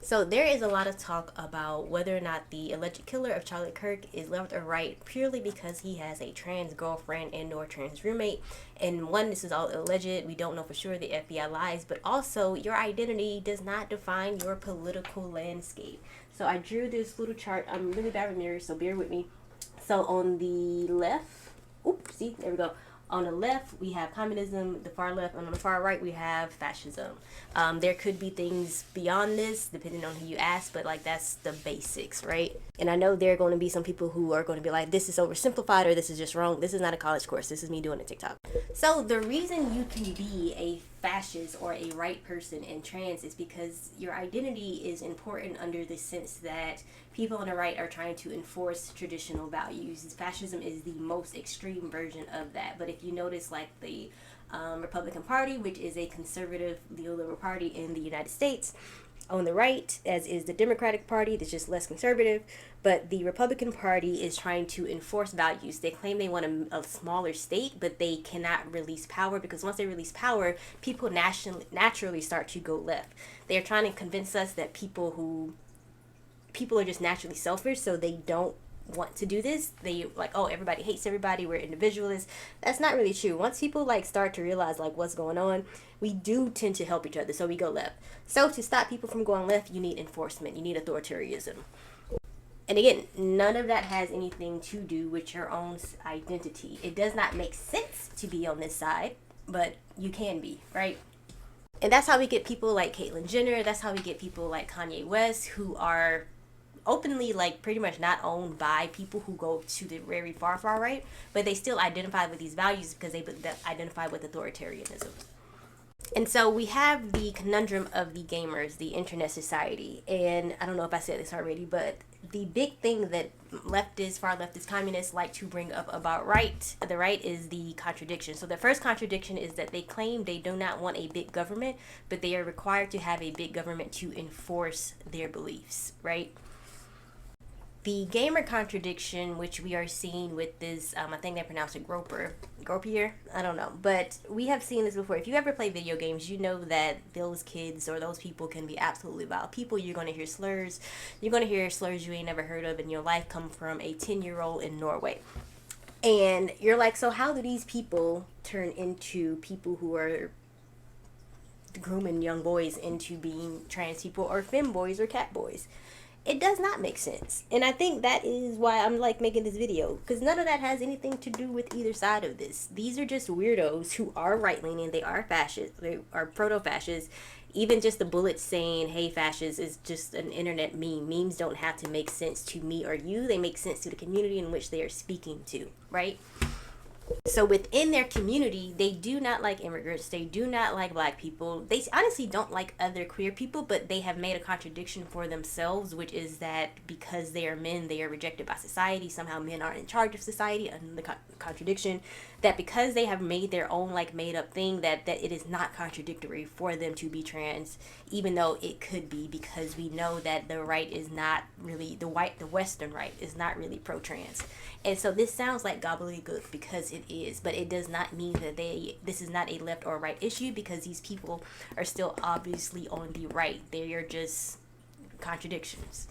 So there is a lot of talk about whether or not the alleged killer of Charlie Kirk is left or right purely because he has a trans girlfriend and or trans roommate. And one, this is all alleged. We don't know for sure. The FBI lies. But also, your identity does not define your political landscape. So I drew this little chart. I'm really bad with mirrors, so bear with me. So on the left, oops, see, there we go. On the left, we have communism, the far left, and on the far right, we have fascism. There could be things beyond this, depending on who you ask, but like that's the basics, right? And I know there are going to be some people who are going to be like, this is oversimplified or this is just wrong. This is not a college course. This is me doing a TikTok. So the reason you can be a fascist or a right person in trans is because your identity is important under the sense that people on the right are trying to enforce traditional values. Fascism is the most extreme version of that. But if you notice, like the Republican Party, which is a conservative neoliberal party in the United States, on the right, as is the Democratic Party, that's just less conservative. But the Republican Party is trying to enforce values. They claim they want a smaller state, but they cannot release power because once they release power, people naturally start to go left. They're trying to convince us that people are just naturally selfish, so they don't want to do this. They like, oh, everybody hates everybody, we're individualists. That's not really true. Once people like start to realize like what's going on, we do tend to help each other, so we go left. So to stop people from going left, you need enforcement, you need authoritarianism. And again, none of that has anything to do with your own identity. It does not make sense to be on this side, but you can be, right? And that's how we get people like Caitlyn Jenner. That's how we get people like Kanye West, who are openly like pretty much not owned by people who go to the very far right, but they still identify with these values because they identify with authoritarianism. And so we have the conundrum of the gamers, the internet society. And I don't know if I said this already, but the big thing that leftists, far leftist communists like to bring up about the right is the contradiction. So the first contradiction is that they claim they do not want a big government, but they are required to have a big government to enforce their beliefs, right? The gamer contradiction, which we are seeing with this, I think they pronounce it Gropier, I don't know. But we have seen this before. If you ever play video games, you know that those kids or those people can be absolutely vile people. You're going to hear slurs. You're going to hear slurs you ain't never heard of in your life come from a 10-year-old in Norway. And you're like, so how do these people turn into people who are grooming young boys into being trans people or femboys or cat boys? It does not make sense. And I think that is why I'm like making this video, because none of that has anything to do with either side of this. These are just weirdos who are right-leaning. They are fascists. They are proto-fascists. Even just the bullets saying, hey, fascists, is just an internet meme. Memes don't have to make sense to me or you. They make sense to the community in which they are speaking to, right? So within their community, they do not like immigrants. They do not like black people. They honestly don't like other queer people, but they have made a contradiction for themselves, which is that because they are men, they are rejected by society. Somehow men are in charge of society, and the contradiction that because they have made their own like made up thing, that it is not contradictory for them to be trans, even though it could be, because we know that the right is not really the Western right is not really pro-trans. And so this sounds like gobbledygook because it is, but it does not mean that this is not a left or right issue, because these people are still obviously on the right. They are just contradictions.